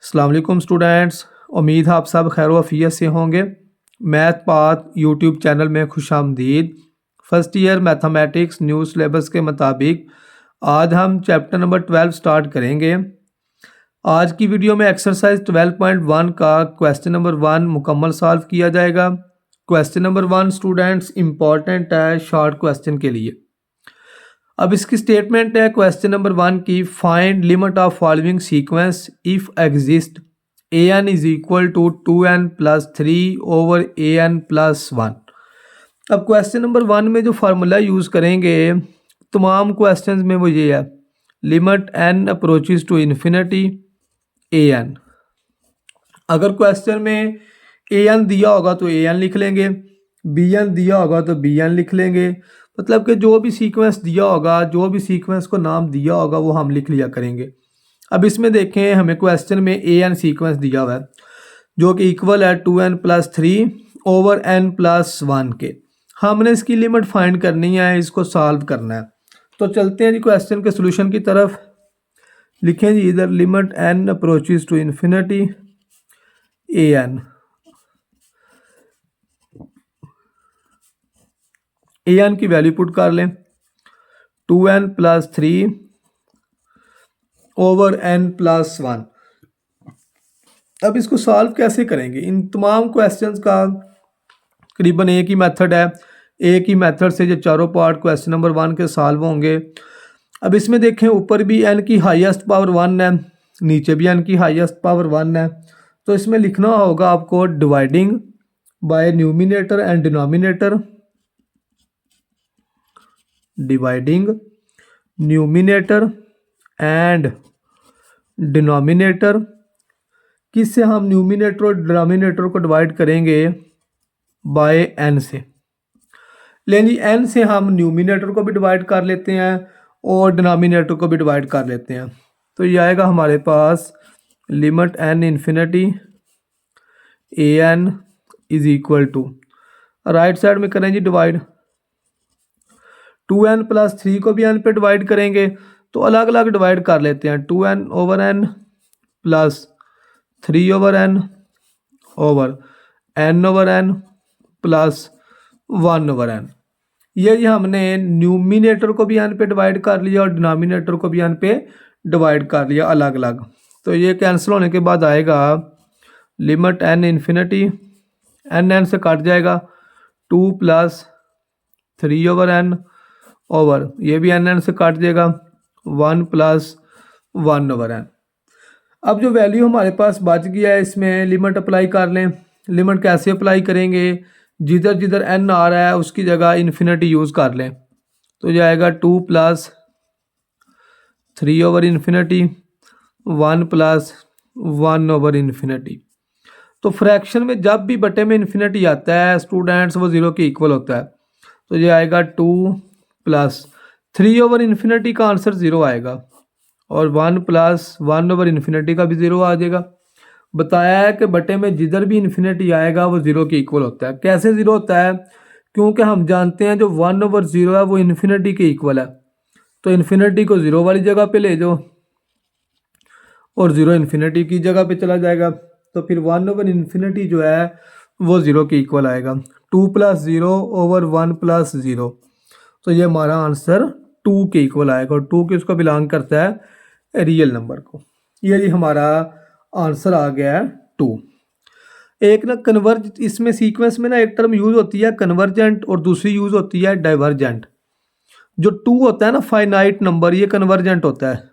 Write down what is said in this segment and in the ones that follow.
अस्सलाम वालेकुम स्टूडेंट्स। उम्मीद है आप सब खैर वफ़ियत से होंगे। मैथ पाथ यूट्यूब चैनल में खुशामदीद। First year mathematics new syllabus के मुताबिक आज हम चैप्टर नंबर 12 स्टार्ट करेंगे। आज की वीडियो में एक्सरसाइज 12.1 का क्वेश्चन नंबर 1 मुकम्मल सॉल्व किया जाएगा। क्वेश्चन नंबर 1 स्टूडेंट्स इम्पॉर्टेंट है शॉर्ट क्वेश्चन के लिए। अब इसकी स्टेटमेंट है क्वेश्चन नंबर 1 की, find limit of following sequence if exist an is equal to 2n plus 3 over an plus 1। अब क्वेश्चन नंबर 1 में जो फार्मूला यूज़ करेंगे तमाम क्वेश्चंस में वो ये है, limit n approaches to infinity an। अगर क्वेश्चन में an दिया होगा तो an लिख लेंगे, bn दिया होगा तो bn लिख लेंगे। मतलब कि जो भी सीक्वेंस दिया होगा, जो भी सीक्वेंस को नाम दिया होगा वो हम लिख लिया करेंगे। अब इसमें देखें हमें क्वेश्चन में an सीक्वेंस दिया हुआ है जो कि इक्वल है 2n plus 3 over n plus 1 के। हमने इसकी लिमिट फाइंड करनी है, इसको सॉल्व करना है। तो चलते हैं जी क्वेश्चन के सोल्यूशन की तरफ। लिखें जी इधर limit n approaches to infinity an की वैल्यू पुट कर लें 2n plus 3 over n plus 1। अब इसको सॉल्व कैसे करेंगे? इन तमाम क्वेश्चंस का करीबन एक ही मेथड है, एक ही मेथड से जो चारों पार्ट क्वेश्चन नंबर 1 के सॉल्व होंगे। अब इसमें देखें ऊपर भी n की हाईएस्ट पावर 1 है, नीचे भी n की हाईएस्ट पावर 1 है। तो इसमें लिखना होगा आपको dividing by numerator and denominator, dividing numerator and denominator. किससे हम न्यूमिनेटर और डिनोमिनेटर को डिवाइड करेंगे? बाय n से। लेकिन n से हम न्यूमिनेटर को भी डिवाइड कर लेते हैं और डिनोमिनेटर को भी डिवाइड कर लेते हैं। तो ये आएगा हमारे पास limit n infinity an is equal to, right side में करें जी डिवाइड, 2n प्लस 3 को भी n पे डिवाइड करेंगे तो अलग अलग डिवाइड कर लेते हैं। 2n over n plus 3 over n over n over n plus 1 over n। ये हमने न्यूमिनेटर को भी n पे डिवाइड कर लिया और डिनोमिनेटर को भी n पे डिवाइड कर लिया अलग अलग। तो ये कैंसिल होने के बाद आएगा लिमिट n इन्फिनिटी, n से कट जाएगा, 2 प्लस 3 ओवर n ओवर ये भी n से काट देगा 1 प्लस 1 ओवर n। अब जो वैल्यू हमारे पास बच गया है इसमें लिमिट अप्लाई कर लें। लिमिट कैसे अप्लाई करेंगे? जिधर जिधर n आ रहा है उसकी जगह इन्फिनिटी यूज़ कर लें। तो जाएगा 2 plus 3 over infinity 1 plus 1 over infinity. तो फ्रैक्शन में जब भी बटे में इन्फिनिटी आता है स्टूडेंट्स वो ज़ीरो के इक्वल होता है। तो ये आएगा 2 प्लस 3 ओवर इन्फिनिटी का आंसर 0 आएगा और 1 प्लस 1 ओवर इन्फिनिटी का भी 0 आ जाएगा। बताया है कि बटे में जिधर भी इन्फिनिटी आएगा वो 0 के इक्वल होता है। कैसे 0 होता है? क्योंकि हम जानते हैं जो 1 ओवर 0 है वो इन्फिनिटी के इक्वल है। तो इन्फिनिटी को 0 वाली जगह पे ले जाओ और 0 इन्फिनिटी की जगह पे चला जाएगा। तो फिर 1 ओवर इन्फिनिटी जो है वो 0 के इक्वल आएगा। 2 प्लस 0 ओवर 1 प्लस 0। तो ये हमारा आंसर 2 के इक्वल आएगा और 2 किसको बिलोंग करता है? रियल नंबर को। ये जी हमारा आंसर आ गया है 2। एक ना कन्वर्ज, इसमें सीक्वेंस में ना एक टर्म यूज़ होती है कन्वर्जेंट और दूसरी यूज़ होती है डाइवर्जेंट। जो 2 होता है ना फाइनाइट नंबर, ये कन्वर्जेंट होता है।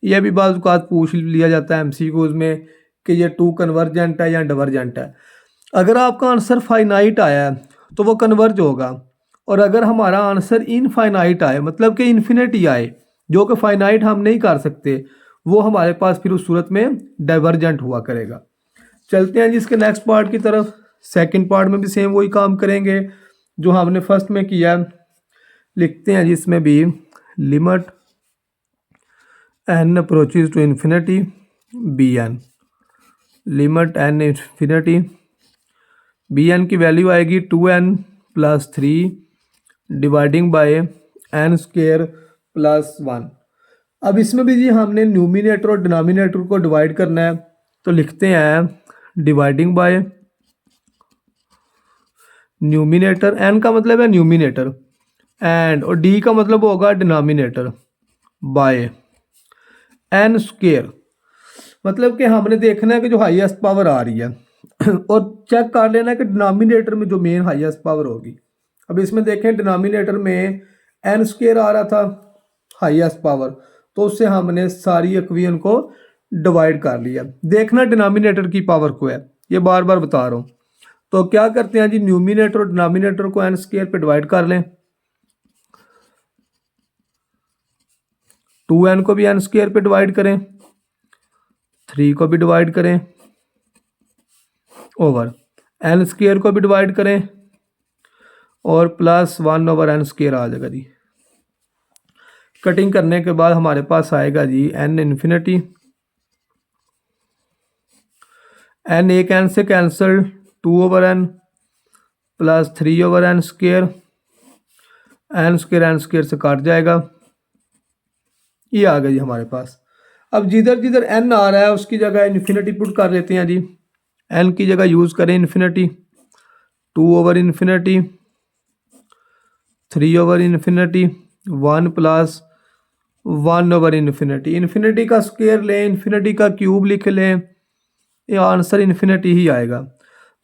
यह भी बाज़ औक़ात पूछ लिया जाता है एमसीक्यूज़ में कि ये 2 कन्वर्जेंट है या डाइवर्जेंट है। अगर आपका आंसर फाइनाइट आया है तो वो कन्वर्ज होगा, और अगर हमारा आंसर इनफाइनाइट आए मतलब कि इन्फिनिटी आए जो कि फाइनाइट हम नहीं कर सकते, वो हमारे पास फिर उस सूरत में डाइवर्जेंट हुआ करेगा। चलते हैं जिसके नेक्स्ट पार्ट की तरफ। सेकंड पार्ट में भी सेम वही काम करेंगे जो हमने फर्स्ट में किया। लिखते हैं जिसमें भी limit n approaches to infinity bn, limit n infinity bn की वैल्यू आएगी 2n plus 3 dividing by n square plus 1। अब इसमें भी जी हमने न्यूमिनेटर और डिनोमिनेटर को डिवाइड करना है, तो लिखते हैं डिवाइडिंग बाय न्यूमिनेटर, एन का मतलब है न्यूमिनेटर एंड और डी का मतलब होगा डिनोमिनेटर बाय एन स्क्वेयर। मतलब कि हमने देखना है कि जो हाईएस्ट पावर आ रही है और चेक कर लेना है कि डिनोमिनेटर में जो मेन हाईएस्ट पावर होगी। अब इसमें देखें डिनोमिनेटर में एन स्क्वेयर आ रहा था हाईएस्ट पावर, तो उससे हमने सारी इक्वेशन को डिवाइड कर लिया। देखना डिनोमिनेटर की पावर को है, ये बार बार बता रहा हूँ। तो क्या करते हैं जी, न्यूमिनेटर और डिनोमिनेटर को एन स्क्वेयर पे डिवाइड कर लें। 2n को भी एन स्क्वेयर पे डिवाइड करें, 3 को भी डिवाइड करें ओवर एन स्क्वेयर को भी डिवाइड करें और प्लस 1 ओवर एन स्क्वेयर आ जाएगा जी। कटिंग करने के बाद हमारे पास आएगा जी एन इन्फिनिटी, एन एक एन से cancel, 2 over N plus 3 over N square N square से काट जाएगा। ये आ गया जी हमारे पास। अब जिधर जिधर एन आ रहा है उसकी जगह इन्फिनिटी पुट कर लेते हैं जी। एन की जगह यूज़ करें infinity, 2 over infinity, 3 over infinity, 1 plus 1 over infinity. Infinity का स्क्वायर लें, इन्फिनिटी का क्यूब लिख लें, ये आंसर इन्फिनिटी ही आएगा।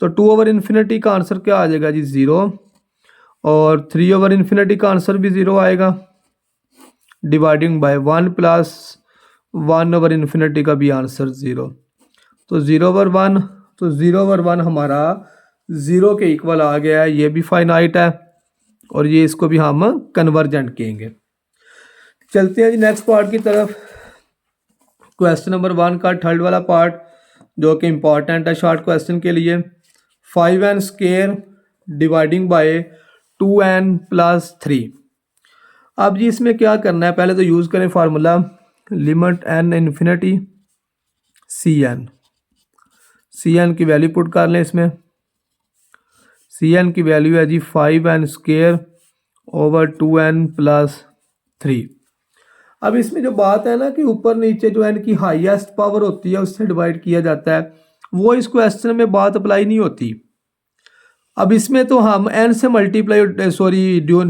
तो 2 ओवर इन्फिनिटी का आंसर क्या आ जाएगा जी 0 और 3 ओवर इन्फिनिटी का आंसर भी 0 आएगा। Dividing by 1 plus 1 over infinity का भी आंसर 0। तो 0 ओवर 1, तो 0 ओवर 1 हमारा 0 के इक्वल आ गया है। ये भी फाइनाइट है और ये इसको भी हम कन्वर्जेंट कहेंगे। चलते हैं जी नेक्स्ट पार्ट की तरफ। क्वेश्चन नंबर 1 का थर्ड वाला पार्ट जो कि इम्पॉर्टेंट है शॉर्ट क्वेश्चन के लिए। 5n square dividing by 2n plus 3। अब जी इसमें क्या करना है, पहले तो यूज़ करें formula limit n infinity cn की वैल्यू पुट कर लें इसमें। cn की वैल्यू है जी 5n square over 2n plus 3। अब इसमें जो बात है ना कि ऊपर नीचे जो n की हाईएस्ट पावर होती है उससे डिवाइड किया जाता है, वो इस क्वेश्चन में बात अप्लाई नहीं होती। अब इसमें तो हम n से मल्टीप्लाई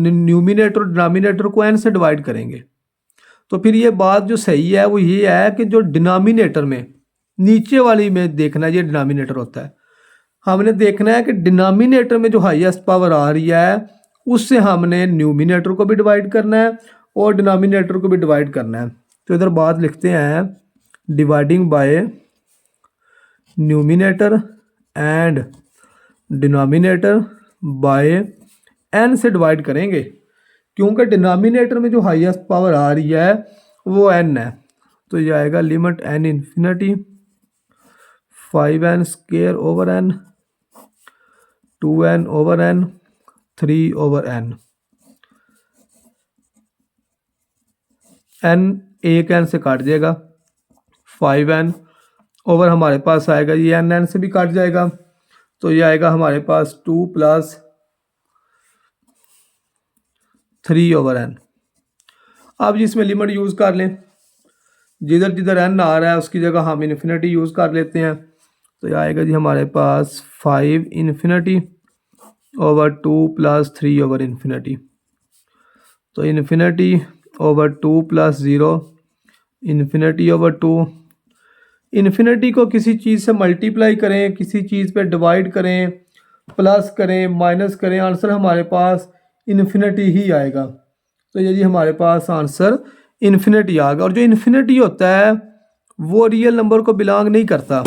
न्यूमिनेटर और डिनोमिनेटर को n से डिवाइड करेंगे। तो फिर ये बात जो सही है वो ये है कि जो डिनोमिनेटर में नीचे वाली में देखना ये डिनोमिनेटर होता है। हमने देखना है कि डिनोमिनेटर में जो हाईएस्ट पावर आ रही है उससे हमने न्यूमिनेटर को भी डिवाइड करना है और डिनोमिनेटर को भी डिवाइड करना है। तो इधर बात लिखते हैं dividing by numerator and denominator by n से डिवाइड करेंगे, क्योंकि डिनोमिनेटर में जो हाईएस्ट पावर आ रही है वो n है। तो ये आएगा limit n infinity 5n square over n, 2n over n, 3 over n। n एक n से काट जाएगा, 5n ओवर हमारे पास आएगा ये n से भी काट जाएगा। तो ये आएगा हमारे पास 2 प्लस 3 ओवर n। अब जिसमें लिमिट यूज़ कर लें, जिधर जिधर n आ रहा है उसकी जगह हम इन्फिनिटी यूज़ कर लेते हैं। तो ये आएगा जी हमारे पास 5 infinity over 2 plus 3 over infinity. तो infinity over 2 plus 0, infinity over 2। Infinity को किसी चीज़ से मल्टीप्लाई करें, किसी चीज़ पे डिवाइड करें, प्लस करें, माइनस करें, आंसर हमारे पास इन्फिनिटी ही आएगा। तो ये जी हमारे पास आंसर इन्फिनिटी आ गया। और जो इन्फिनिटी होता है वो रियल नंबर को बिलोंग नहीं करता।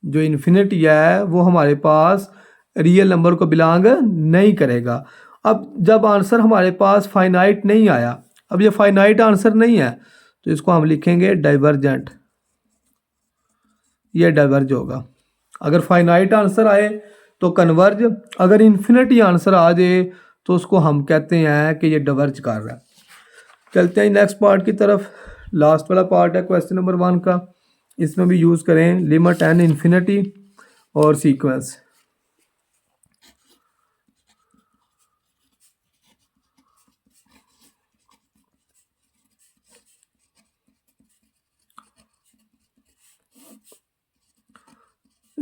जो इन्फिनिटी है वो हमारे पास रियल नंबर को बिलोंग नहीं करेगा। अब जब आंसर हमारे पास फाइनाइट नहीं आया, अब ये फाइनाइट आंसर नहीं है, तो इसको हम लिखेंगे डाइवर्जेंट। ये डाइवर्ज होगा। अगर फाइनाइट आंसर आए तो कन्वर्ज, अगर इन्फिनिटी आंसर आ जाए तो उसको हम कहते हैं कि ये डाइवर्ज कर रहा है। चलते हैं नेक्स्ट पार्ट की तरफ। लास्ट वाला पार्ट है क्वेश्चन नंबर 1 का। इसमें भी यूज़ करें लिमिट n इन्फिनिटी और सीक्वेंस।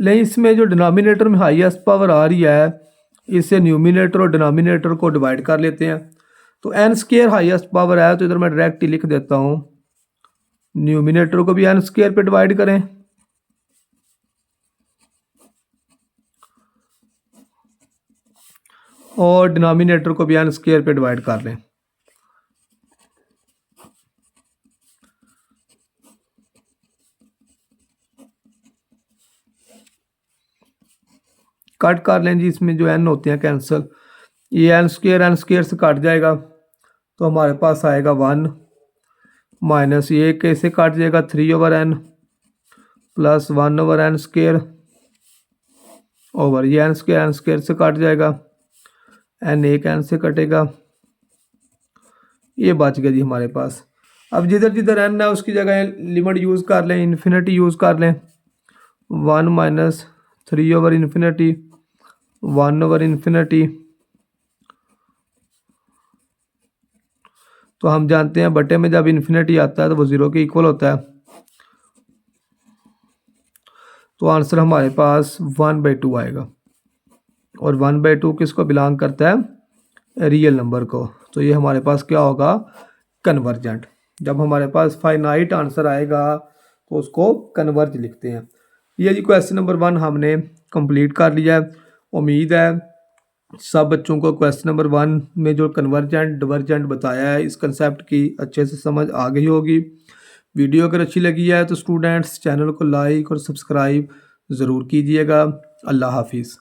लेकिन इसमें जो डिनोमिनेटर में हाईएस्ट पावर आ रही है, इससे न्यूमिनेटर और डिनोमिनेटर को डिवाइड कर लेते हैं। तो एन स्केयर हाईएस्ट पावर है, तो इधर मैं डायरेक्ट ही लिख देता हूँ, न्यूमिनेटर को भी एन स्केयर पे डिवाइड करें और डिनोमिनेटर को भी एन स्केयर पे डिवाइड कर लें। कट कर लें जी, इसमें जो एन होते हैं कैंसिल, ये एन स्केयर से कट जाएगा, तो हमारे पास आएगा 1 माइनस ये कैसे काट जाएगा 3/n plus 1/n square over ये एन स्केयर से काट जाएगा, एन एक एन से कटेगा, ये बच गया जी हमारे पास। अब जिधर जिधर एन है उसकी जगह लिमिट यूज़ कर लें, इन्फिनिटी यूज़ कर लें, 1 माइनस 3/इन्फिनिटी 1/इन्फिनिटी। तो हम जानते हैं बटे में जब इन्फिनिटी आता है तो वो 0 के इक्वल होता है, तो आंसर हमारे पास 1/2 आएगा। और 1/2 किसको बिलोंग करता है, रियल नंबर को। तो ये हमारे पास क्या होगा, कन्वर्जेंट। जब हमारे पास फाइनाइट आंसर आएगा तो उसको कन्वर्ज लिखते हैं। ये जी क्वेश्चन नंबर 1 हमने कंप्लीट कर लिया है। उम्मीद है सब बच्चों को क्वेश्चन नंबर 1 में जो कन्वर्जेंट डिवर्जेंट बताया है इस कंसेप्ट की अच्छे से समझ आ गई होगी। वीडियो अगर अच्छी लगी है तो स्टूडेंट्स चैनल को लाइक और सब्सक्राइब ज़रूर कीजिएगा। अल्लाह हाफिज़।